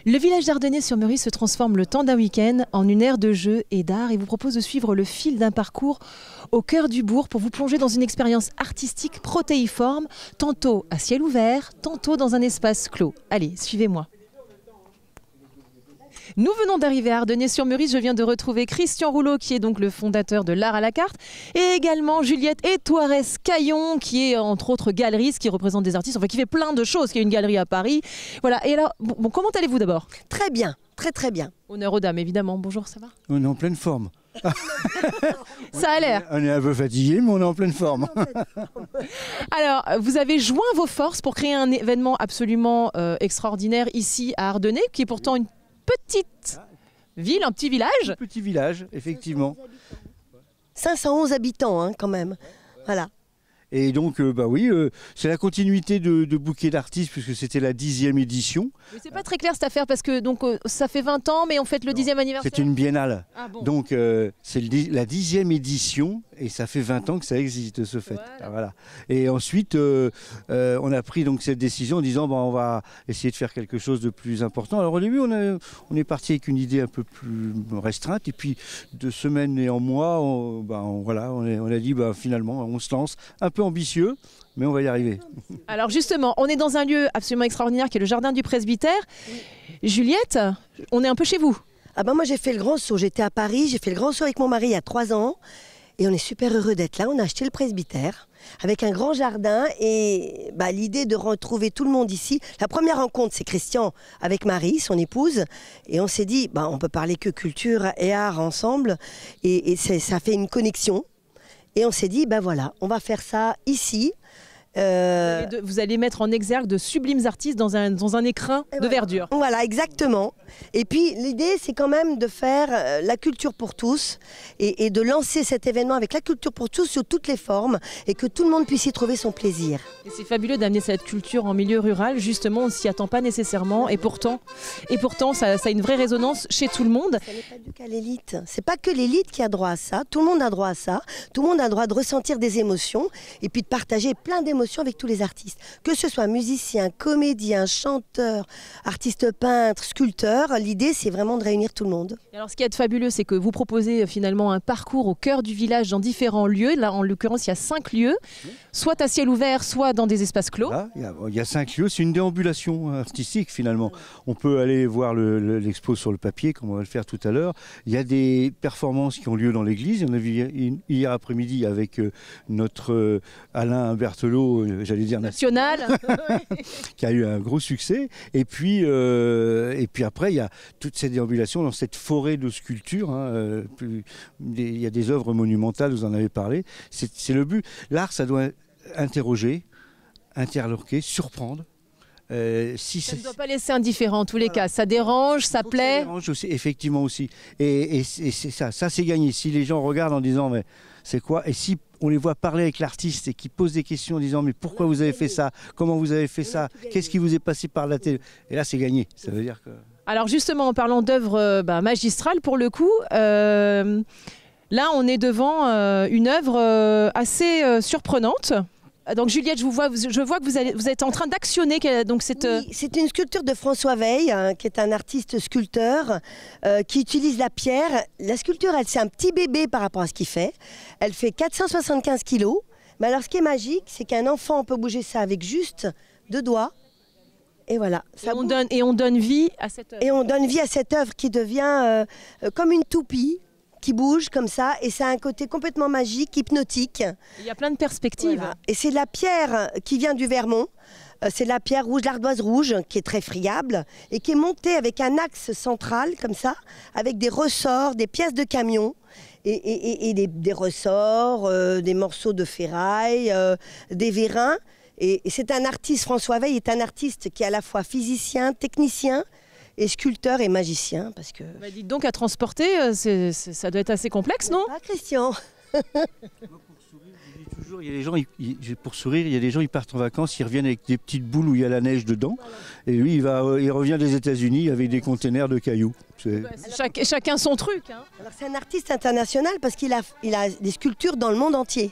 Le village d'Ardennais-sur-Meurisse se transforme le temps d'un week-end en une aire de jeu et d'art et vous propose de suivre le fil d'un parcours au cœur du bourg pour vous plonger dans une expérience artistique protéiforme, tantôt à ciel ouvert, tantôt dans un espace clos. Allez, suivez-moi. Nous venons d'arriver à Ardennais-sur-Meurisse. Je viens de retrouver Christian Rouleau, qui est donc le fondateur de l'Art à la carte, et également Juliette Étoirès-Caillon, qui est entre autres galeriste, qui représente des artistes, enfin qui fait plein de choses, qui a une galerie à Paris. Voilà. Et alors, bon, comment allez-vous d'abord? Très bien, très bien. Honneur aux dames, évidemment. Bonjour, ça va? On est en pleine forme. Ça a l'air. On est un peu fatigué, mais on est en pleine forme. Alors, vous avez joint vos forces pour créer un événement absolument extraordinaire ici à Ardennais, qui est pourtant une petite ville, un petit village. Un petit village, effectivement. 511 habitants hein, quand même. Voilà. Et donc, bah oui, c'est la continuité de Bouquet d'artistes, puisque c'était la 10e édition. Mais c'est pas très clair cette affaire, parce que donc, ça fait 20 ans, mais on fête le 10e anniversaire. C'est une biennale. Ah bon. Donc, c'est la 10e édition, et ça fait 20 ans que ça existe, ce fait. Voilà. Ah, voilà. Et ensuite, on a pris donc cette décision en disant, on va essayer de faire quelque chose de plus important. Alors au début, on est parti avec une idée un peu plus restreinte, et puis de semaine et en mois, on a dit, finalement, on se lance un peu ambitieux, mais on va y arriver. Alors justement, on est dans un lieu absolument extraordinaire qui est le jardin du presbytère. Oui. Juliette, on est un peu chez vous. Ah ben moi j'ai fait le grand saut, j'étais à Paris, j'ai fait le grand saut avec mon mari il y a 3 ans et on est super heureux d'être là. On a acheté le presbytère avec un grand jardin et l'idée de retrouver tout le monde ici. La première rencontre c'est Christian avec Marie, son épouse, et on s'est dit on peut parler que culture et art ensemble et ça fait une connexion. Et on s'est dit, voilà, on va faire ça ici. Vous allez mettre en exergue de sublimes artistes dans un écrin de verdure. Voilà, exactement. Et puis l'idée, c'est quand même de faire la culture pour tous et de lancer cet événement avec la culture pour tous sous toutes les formes et que tout le monde puisse y trouver son plaisir. Et c'est fabuleux d'amener cette culture en milieu rural. Justement, on ne s'y attend pas nécessairement et pourtant ça a une vraie résonance chez tout le monde. Ça n'est pas du cas l'élite. C'est pas que l'élite qui a droit à ça. Tout le monde a droit à ça. Tout le monde a le droit de ressentir des émotions et puis de partager plein d'émotions avec tous les artistes, que ce soit musiciens, comédiens, chanteurs, artistes peintres, sculpteurs. L'idée, c'est vraiment de réunir tout le monde. Et alors, ce qui est fabuleux, c'est que vous proposez finalement un parcours au cœur du village dans différents lieux. Là, en l'occurrence, il y a 5 lieux, soit à ciel ouvert, soit dans des espaces clos. Là, il y a 5 lieux, c'est une déambulation artistique finalement. On peut aller voir l'expo sur le papier, comme on va le faire tout à l'heure. Il y a des performances qui ont lieu dans l'église. On a vu hier après-midi avec notre Alain Berthelot, j'allais dire national, qui a eu un gros succès. Et puis après, il y a toute cette déambulation dans cette forêt de sculptures. Il y a des œuvres monumentales, vous en avez parlé. C'est le but. L'art, ça doit interroger, interloquer, surprendre. Ça ne doit pas laisser indifférent en tous les cas. Ça dérange, ça plaît. Ça dérange aussi, effectivement aussi. Et c'est ça c'est gagné. Si les gens regardent en disant mais c'est quoi? Et si on les voit parler avec l'artiste et qui posent des questions en disant mais pourquoi vous avez fait ça? Comment vous avez fait ça? Qu'est-ce qui vous est passé par la télé? Et là c'est gagné. Ça veut dire que... Alors justement en parlant d'œuvres magistrales pour le coup, là on est devant une œuvre assez surprenante. Donc Juliette, je vois que vous êtes en train d'actionner donc cette... Oui, c'est une sculpture de François Veil, qui est un artiste sculpteur, qui utilise la pierre. La sculpture, c'est un petit bébé par rapport à ce qu'il fait. Elle fait 475 kilos. Mais alors ce qui est magique, c'est qu'un enfant peut bouger ça avec juste 2 doigts. Et voilà. Et on donne vie à cette œuvre. Et on donne vie à cette œuvre qui devient comme une toupie, qui bouge comme ça, et ça a un côté complètement magique, hypnotique. Il y a plein de perspectives. Voilà. Et c'est la pierre qui vient du Vermont. C'est la pierre rouge, l'ardoise rouge, qui est très friable et qui est montée avec un axe central comme ça, avec des ressorts, des pièces de camion et des ressorts, des morceaux de ferraille, des vérins. Et c'est un artiste, François Veil est un artiste qui est à la fois physicien, technicien, et sculpteur et magicien. Parce que... dites donc, à transporter, ça doit être assez complexe, non? Ah, Christian. Toujours, il y a des gens, pour sourire, il y a des gens, ils partent en vacances, ils reviennent avec des petites boules où il y a la neige dedans. Et lui, il revient des États-Unis avec des containers de cailloux. Chacun son truc. Hein. Alors c'est un artiste international parce qu'il a des sculptures dans le monde entier.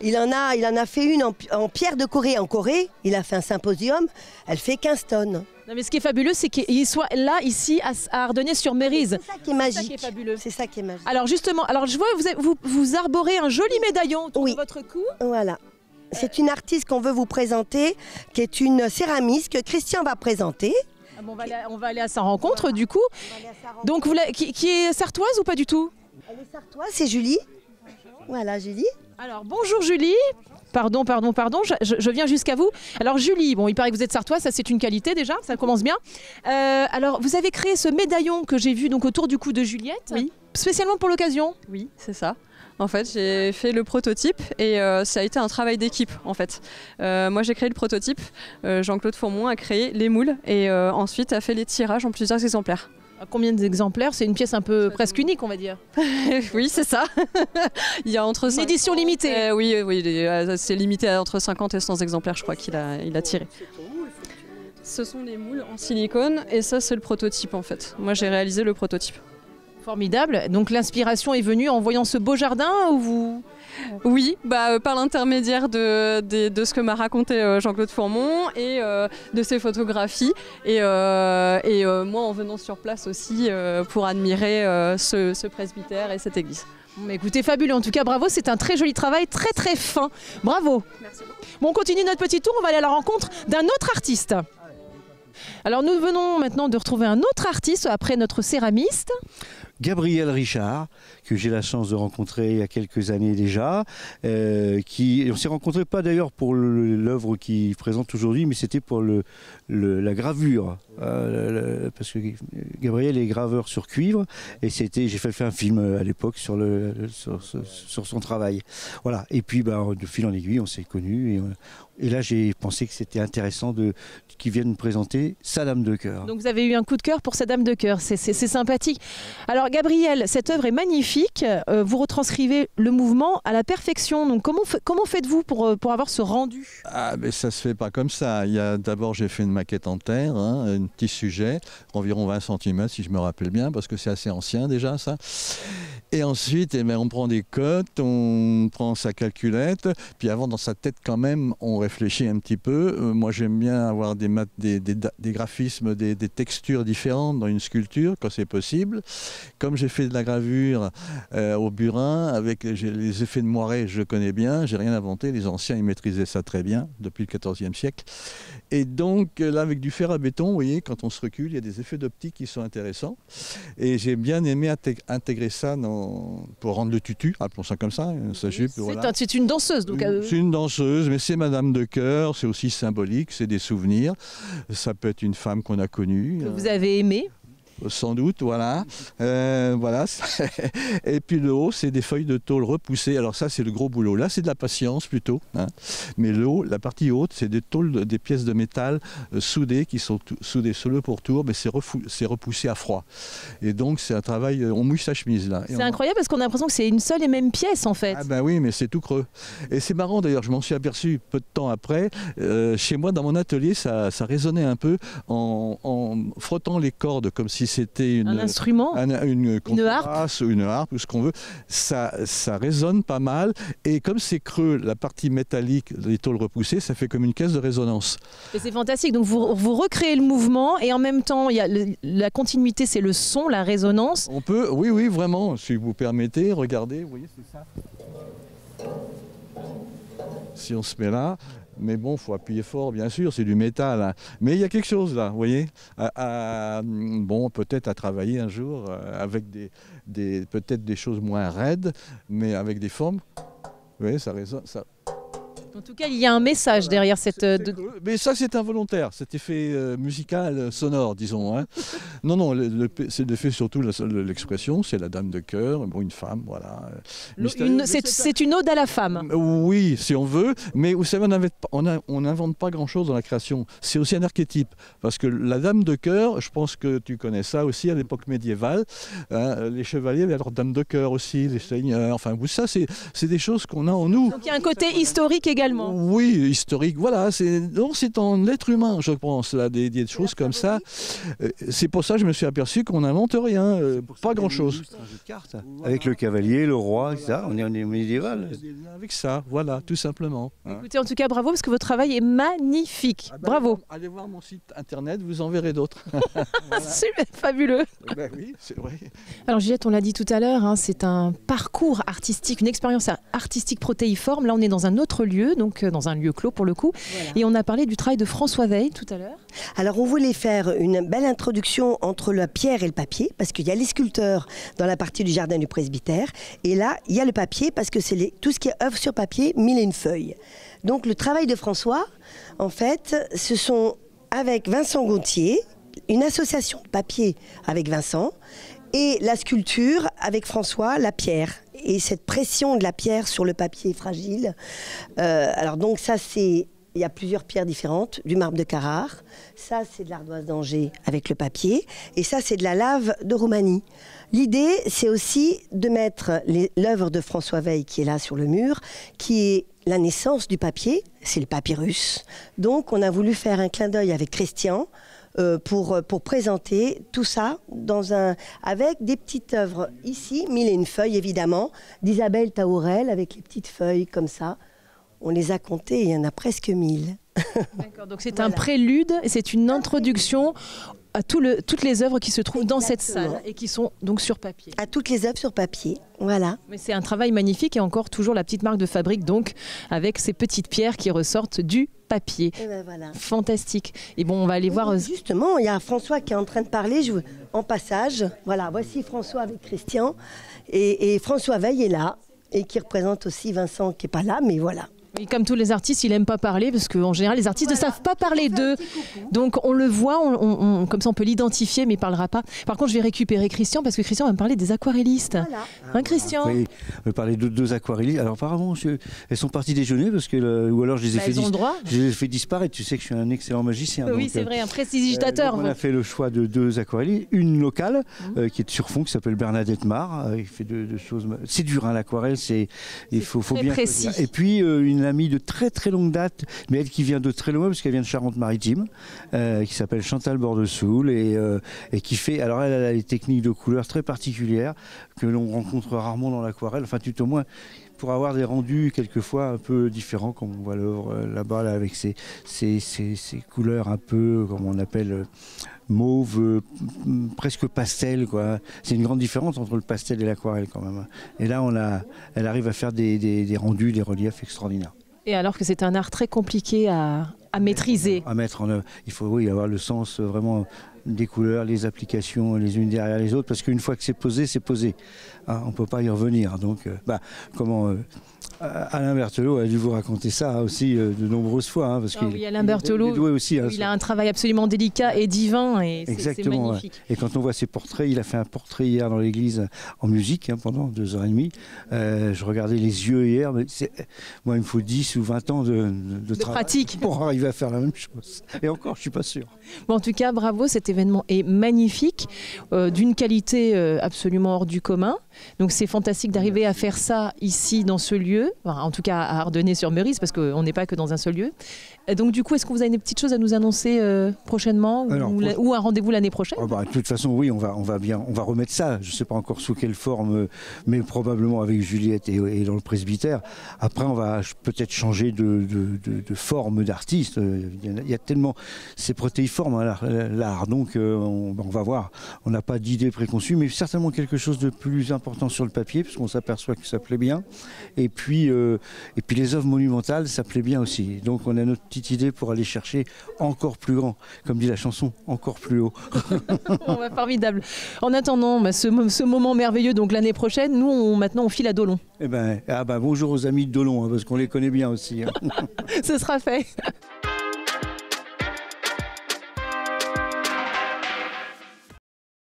Il en a fait une en pierre de Corée. En Corée, il a fait un symposium, elle fait 15 tonnes. Non, mais ce qui est fabuleux, c'est qu'il soit là, ici, à Ardennais-sur-Mérise. C'est ça qui est magique. C'est ça qui est fabuleux. C'est ça qui est magique. Alors justement, je vois vous arborez un joli médaillon autour de votre cou. Voilà. C'est une artiste qu'on veut vous présenter, qui est une céramiste que Christian va présenter. Ah bon, on va aller à sa rencontre du coup. Donc qui est sartoise ou pas du tout? Elle est sartoise, c'est Julie. Voilà Julie. Alors bonjour Julie. Pardon, je viens jusqu'à vous. Alors Julie, bon, il paraît que vous êtes sartoise, ça c'est une qualité déjà, ça commence bien. Alors vous avez créé ce médaillon que j'ai vu donc autour du cou de Juliette, oui. Spécialement pour l'occasion. Oui, c'est ça. En fait, j'ai fait le prototype et ça a été un travail d'équipe en fait. Moi j'ai créé le prototype, Jean-Claude Fourmont a créé les moules et ensuite a fait les tirages en plusieurs exemplaires. Combien d'exemplaires? C'est une pièce un peu presque unique, on va dire. Oui, c'est ça. Il y a entre une édition limitée. Oui, c'est limité à entre 50 et 100 exemplaires, je crois qu'il a tiré. Ce sont les moules en silicone et ça, c'est le prototype en fait. Moi, j'ai réalisé le prototype. Formidable. Donc l'inspiration est venue en voyant ce beau jardin ou vous... Oui, par l'intermédiaire de ce que m'a raconté Jean-Claude Fourmont et de ses photographies. Et moi, en venant sur place aussi pour admirer ce presbytère et cette église. Mais écoutez, fabuleux. En tout cas, bravo. C'est un très joli travail, très très fin. Bravo. Merci beaucoup. Bon, on continue notre petit tour. On va aller à la rencontre d'un autre artiste. Alors nous venons maintenant de retrouver un autre artiste après notre céramiste. Gabriel Richard, que j'ai la chance de rencontrer il y a quelques années déjà. On ne s'est rencontrés pas d'ailleurs pour l'œuvre qu'il présente aujourd'hui, mais c'était pour la gravure. Parce que Gabriel est graveur sur cuivre et j'ai fait un film à l'époque sur son travail. Voilà. Et puis de fil en aiguille, on s'est connus. Et là, j'ai pensé que c'était intéressant qu'il vienne nous présenter sa Dame de cœur. Donc vous avez eu un coup de cœur pour sa Dame de cœur, c'est sympathique. Alors Gabriel, cette œuvre est magnifique, vous retranscrivez le mouvement à la perfection. Donc comment faites-vous pour avoir ce rendu? Ah, mais ça se fait pas comme ça. D'abord, j'ai fait une maquette en terre, un petit sujet, environ 20 cm si je me rappelle bien, parce que c'est assez ancien déjà ça. Et ensuite, on prend des cotes, on prend sa calculette, puis avant dans sa tête quand même, on réfléchit un petit peu. Moi j'aime bien avoir des graphismes, des textures différentes dans une sculpture quand c'est possible. Comme j'ai fait de la gravure au burin, avec les effets de moiré, je connais bien, j'ai rien inventé, les anciens ils maîtrisaient ça très bien depuis le XIVe siècle. Et donc là avec du fer à béton, vous voyez, quand on se recule, il y a des effets d'optique qui sont intéressants. Et j'ai bien aimé intégrer ça pour rendre le tutu, appelons ça comme ça, sa jupe. Voilà. C'est une danseuse. C'est une danseuse, mais c'est Madame de cœur, c'est aussi symbolique, c'est des souvenirs. Ça peut être une femme qu'on a connue. Que vous avez aimée. Sans doute, voilà. Voilà. Et puis le haut, c'est des feuilles de tôle repoussées. Alors ça, c'est le gros boulot. Là, c'est de la patience plutôt. Hein. Mais le haut, la partie haute, c'est des tôles, des pièces de métal soudées qui sont soudées sur le pourtour, mais c'est repoussé à froid. Et donc, c'est un travail. On mouille sa chemise là. C'est incroyable parce qu'on a l'impression que c'est une seule et même pièce en fait. Ah ben oui, mais c'est tout creux. Et c'est marrant d'ailleurs. Je m'en suis aperçu peu de temps après. Chez moi, dans mon atelier, ça résonnait un peu en frottant les cordes comme si c'était un instrument, une harpe ou ce qu'on veut, ça résonne pas mal et comme c'est creux, la partie métallique, les tôles repoussées, ça fait comme une caisse de résonance. Et c'est fantastique, donc vous recréez le mouvement et en même temps il y a la continuité, c'est le son, la résonance. On peut, oui vraiment, si vous permettez, regardez, vous voyez c'est ça. Si on se met là, mais bon, il faut appuyer fort, bien sûr, c'est du métal. Hein. Mais il y a quelque chose là, vous voyez, bon, peut-être à travailler un jour avec peut-être des choses moins raides, mais avec des formes. Vous voyez, ça résonne. Ça... En tout cas, il y a un message derrière cette... Mais ça, c'est involontaire, cet effet musical, sonore, disons. Hein. Non, c'est l'effet surtout l'expression, c'est la Dame de cœur, bon, une femme, voilà. C'est une ode à la femme. Oui, si on veut, mais vous savez, on n'invente pas grand-chose dans la création. C'est aussi un archétype, parce que la Dame de cœur, je pense que tu connais ça aussi à l'époque médiévale, hein, les chevaliers avaient leur Dame de cœur aussi, les seigneurs, enfin, ça, c'est des choses qu'on a en nous. Donc il y a un côté historique également. également. Oui, historique, voilà. C'est en être humain, je pense, là, des choses comme ça. C'est pour ça que je me suis aperçu qu'on n'invente rien, pas grand-chose. Un jeu de cartes, avec le cavalier, le roi, ça, on est médiéval. Avec ça, voilà, tout simplement. Écoutez, en tout cas, bravo, parce que votre travail est magnifique. Bravo. Allez voir mon site internet, vous en verrez d'autres. Super, fabuleux. Oui, c'est vrai. Alors Juliette, on l'a dit tout à l'heure, hein, c'est un parcours artistique, une expérience artistique protéiforme. Là, on est dans un autre lieu, donc dans un lieu clos pour le coup. Voilà. Et on a parlé du travail de François Veil tout à l'heure. Alors, on voulait faire une belle introduction entre la pierre et le papier, parce qu'il y a les sculpteurs dans la partie du jardin du presbytère. Et là, il y a le papier, parce que c'est tout ce qui est œuvre sur papier, 1001 feuilles. Donc, le travail de François, en fait, ce sont avec Vincent Gontier, une association de papier avec Vincent, et la sculpture avec François, la pierre. Et cette pression de la pierre sur le papier fragile. Alors donc ça, il y a plusieurs pierres différentes, du marbre de Carrare. Ça, c'est de l'ardoise d'Angers avec le papier. Et ça, c'est de la lave de Roumanie. L'idée, c'est aussi de mettre l'œuvre de François Veil qui est là sur le mur, qui est la naissance du papier, c'est le papyrus. Donc, on a voulu faire un clin d'œil avec Christian, pour présenter tout ça avec des petites œuvres ici, 1001 feuilles évidemment, d'Isabelle Taourel avec les petites feuilles comme ça. On les a comptées, il y en a presque 1000. D'accord, donc c'est un prélude et c'est une introduction à toutes les œuvres qui se trouvent dans cette salle et qui sont donc sur papier. À toutes les œuvres sur papier, voilà. Mais c'est un travail magnifique et encore toujours la petite marque de fabrique donc avec ces petites pierres qui ressortent du papier. Et ben voilà. Fantastique. Et bon, on va aller voir. Justement, il y a François qui est en train de parler en passage. Voilà, voici François avec Christian et François Veil est là et qui représente aussi Vincent qui n'est pas là, mais voilà. Et comme tous les artistes, il n'aime pas parler parce qu'en général, les artistes ne savent pas parler d'eux. Donc on le voit, comme ça on peut l'identifier, mais il ne parlera pas. Par contre, je vais récupérer Christian parce que Christian va me parler des aquarellistes. Voilà. Hein, Christian? Oui, on va parler de 2 aquarellistes. Alors apparemment, elles sont parties déjeuner parce que, ou alors je les ai fait disparaître. Tu sais que je suis un excellent magicien. Oui, c'est vrai, un prestidigitateur. On a fait le choix de 2 aquarellistes. Une locale qui est sur fond, qui s'appelle Bernadette Mar. Il fait de choses. C'est dur, hein, l'aquarelle. Il faut bien précis. Et puis une amie de très très longue date, mais elle qui vient de très loin parce qu'elle vient de Charente-Maritime, qui s'appelle Chantal Bordesoul et qui fait. Alors elle a des techniques de couleurs très particulières que l'on rencontre rarement dans l'aquarelle. Enfin, tout au moins pour avoir des rendus quelquefois un peu différents, comme on voit l'œuvre là-bas là, avec ces couleurs un peu, comme on appelle, mauve, presque pastel, quoi. C'est une grande différence entre le pastel et l'aquarelle quand même. Et là, elle arrive à faire des rendus, des reliefs extraordinaires. Et alors que c'est un art très compliqué à maîtriser. À mettre en œuvre. Il faut avoir le sens vraiment des couleurs, les applications les unes derrière les autres, parce qu'une fois que c'est posé, c'est posé. Hein, on ne peut pas y revenir. Donc, Alain Berthelot a dû vous raconter ça aussi de nombreuses fois. Hein, parce oui, Alain Berthelot, aussi, hein, il a un travail absolument délicat et divin. Et c'est magnifique. Ouais. Et quand on voit ses portraits, il a fait un portrait hier dans l'église en musique pendant 2h30. Je regardais les yeux hier. Mais moi, il me faut 10 ou 20 ans de pratique pour arriver à faire la même chose. Et encore, je ne suis pas sûr. Bon, en tout cas, bravo, cet événement est magnifique, d'une qualité absolument hors du commun. Donc c'est fantastique d'arriver à faire ça ici, dans ce lieu, enfin, en tout cas à Ardennais-sur-Meurice, parce qu'on n'est pas que dans un seul lieu. Et donc du coup, est-ce que vous avez des petites choses à nous annoncer prochainement ou un rendez-vous l'année prochaine? De toute façon, oui, on va remettre ça. Je ne sais pas encore sous quelle forme, mais probablement avec Juliette et dans le presbytère. Après, on va peut-être changer de forme d'artiste. Il y a tellement... C'est protéiforme, hein, l'art. Donc on va voir. On n'a pas d'idée préconçue, mais certainement quelque chose de plus important sur le papier, parce qu'on s'aperçoit que ça plaît bien. Et puis les œuvres monumentales, ça plaît bien aussi. Donc on a notre petite idée pour aller chercher encore plus grand, comme dit la chanson, encore plus haut. Formidable. En attendant ce moment merveilleux, donc l'année prochaine, nous maintenant on file à Dolon. Bonjour aux amis de Dolon, hein, parce qu'on les connaît bien aussi. Hein. Ce sera fait.